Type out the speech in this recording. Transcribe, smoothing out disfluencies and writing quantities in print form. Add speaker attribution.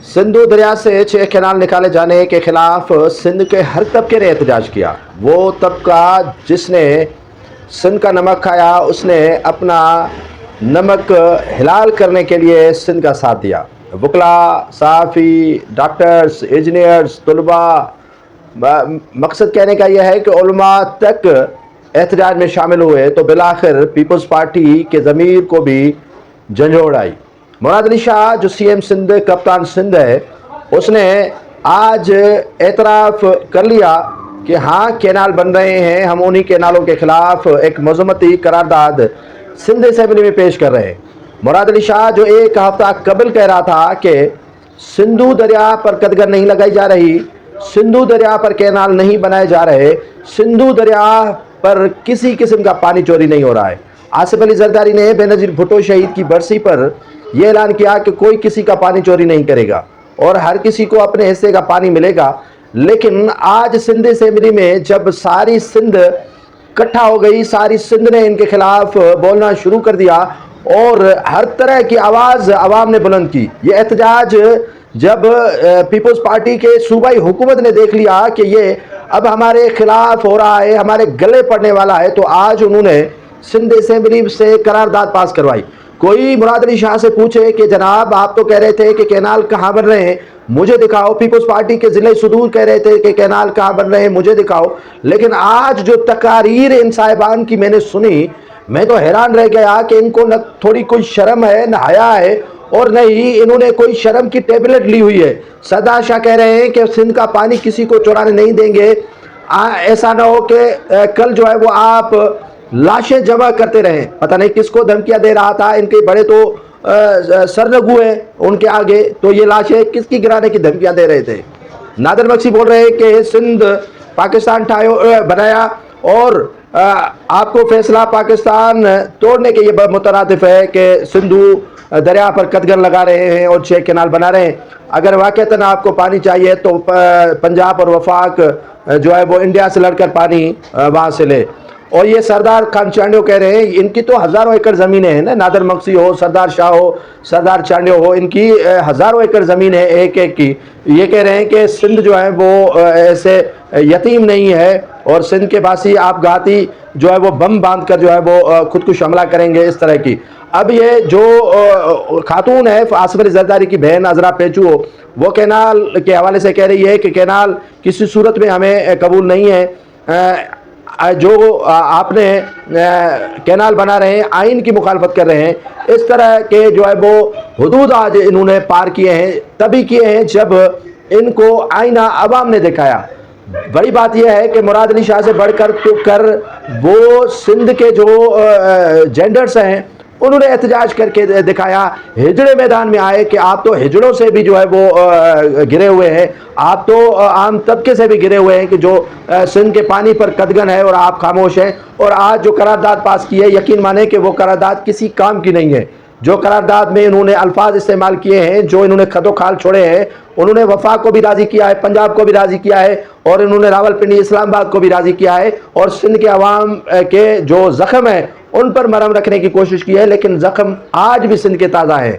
Speaker 1: सिंधु दरिया से 6 कैनाल निकाले जाने के खिलाफ सिंध के हर तबके ने एहतजाज किया। वो तबका जिसने सिंध का नमक खाया, उसने अपना नमक हिलाल करने के लिए सिंध का साथ दिया। वकला, सहाफ़ी, डॉक्टर्स, इंजीनियर्स, तलबा, मकसद कहने का यह है कि उलमा तक एहतजाज में शामिल हुए तो बिलाखिर पीपल्स पार्टी के ज़मीर को भी झंझोड़ आई। मुराद अली शाह जो सीएम सिंध, कप्तान सिंध है, उसने आज एतराफ़ कर लिया कि हाँ कैनाल बन रहे हैं, हम उन्हीं कैनालों के खिलाफ एक मज़म्मती करारदाद सिंध असेंबली में पेश कर रहे हैं। मुराद अली शाह जो एक हफ्ता कबल कह रहा था कि सिंधु दरिया पर कदगर नहीं लगाई जा रही, सिंधु दरिया पर कैनाल नहीं बनाए जा रहे, सिंधु दरिया पर किसी किस्म का पानी चोरी नहीं हो रहा है। आसिफ अली जरदारी ने बेनज़ीर भुट्टो शहीद की बरसी पर यह ऐलान किया कि कोई किसी का पानी चोरी नहीं करेगा और हर किसी को अपने हिस्से का पानी मिलेगा। लेकिन आज सिंध असेंबली में जब सारी सिंध इकट्ठा हो गई, सारी सिंध ने इनके खिलाफ बोलना शुरू कर दिया और हर तरह की आवाज़ आवाम ने बुलंद की। ये एहतजाज जब पीपल्स पार्टी के सूबाई हुकूमत ने देख लिया कि ये अब हमारे खिलाफ हो रहा है, हमारे गले पड़ने वाला है, तो आज उन्होंने सिंध असेंबली से करारदाद पास करवाई। कोई मुराद अली शाह से पूछे कि जनाब आप तो कह रहे थे कि कैनाल कहाँ बन रहे हैं, मुझे दिखाओ। पीपल्स पार्टी के ज़िले सुदूर कह रहे थे कि कैनाल कहाँ बन रहे हैं, मुझे दिखाओ। लेकिन आज जो तकारीर इन साहिबान की मैंने सुनी, मैं तो हैरान रह गया कि इनको न थोड़ी कोई शर्म है, न हया है, और नहीं इन्होंने कोई शर्म की टेबलेट ली हुई है। सरदार शाह कह रहे हैं कि सिंध का पानी किसी को चुराने नहीं देंगे। ऐसा ना हो कि कल जो है वो आप लाशें जमा करते रहे। पता नहीं किसको धमकियां दे रहा था, इनके बड़े तो सरनगू हैं उनके आगे, तो ये लाशें किसकी गिराने की धमकियां दे रहे थे। नादर मक्सी बोल रहे हैं कि सिंध पाकिस्तान बनाया और आपको फैसला पाकिस्तान तोड़ने के ये मुतरादिफ है कि सिंधु दरिया पर कदगर लगा रहे हैं और 6 कैनाल बना रहे हैं। अगर वाक़तन आपको पानी चाहिए तो पंजाब और वफाक जो है वो इंडिया से लड़कर पानी वहाँ से ले। और ये सरदार खान चांडियो कह रहे हैं, इनकी तो हज़ारों एकड़ ज़मीनें हैं ना, नादर मक्सी हो, सरदार शाह हो, सरदार चांडियो हो, इनकी हज़ारों एकड़ ज़मीन है एक एक की। ये कह रहे हैं कि सिंध जो है वो ऐसे यतीम नहीं है और सिंध के बासी आप घाती जो है वो बम बांध कर जो है वो खुदकुश हमला करेंगे, इस तरह की। अब ये जो खातून है आसिफ अली जरदारी की बहन अजरा पेचू हो, वो कैनाल के हवाले से कह रही है कि कैनाल किसी सूरत में हमें कबूल नहीं है। जो आपने कैनाल बना रहे हैं, आइन की मुखालफत कर रहे हैं। इस तरह के जो है वो हुदूद आज इन्होंने पार किए हैं, तभी किए हैं जब इनको आईना अवाम ने दिखाया। बड़ी बात यह है कि मुराद अली शाह से बढ़कर वो सिंध के जो जेंडर्स हैं उन्होंने एहतजाज करके दिखाया, हिजड़े मैदान में आए कि आप तो हिजड़ों से भी जो है वो गिरे हुए हैं, आप तो आम तबके से भी गिरे हुए हैं कि जो सिंध के पानी पर कदगन है और आप खामोश हैं। और आज जो करारदाद पास की है, यकीन माने कि वो करारदाद किसी काम की नहीं है। जो करारदाद में इन्होंने अल्फाज इस्तेमाल किए हैं, जो इन्होंने खदो खाल छोड़े हैं, उन्होंने वफाक को भी राज़ी किया है, पंजाब को भी राज़ी किया है और इन्होंने रावलपिंडी इस्लामाबाद को भी राज़ी किया है और सिंध के अवाम के जो ज़ख्म है उन पर मरहम रखने की कोशिश की है। लेकिन ज़ख्म आज भी सिंध के ताज़ा है।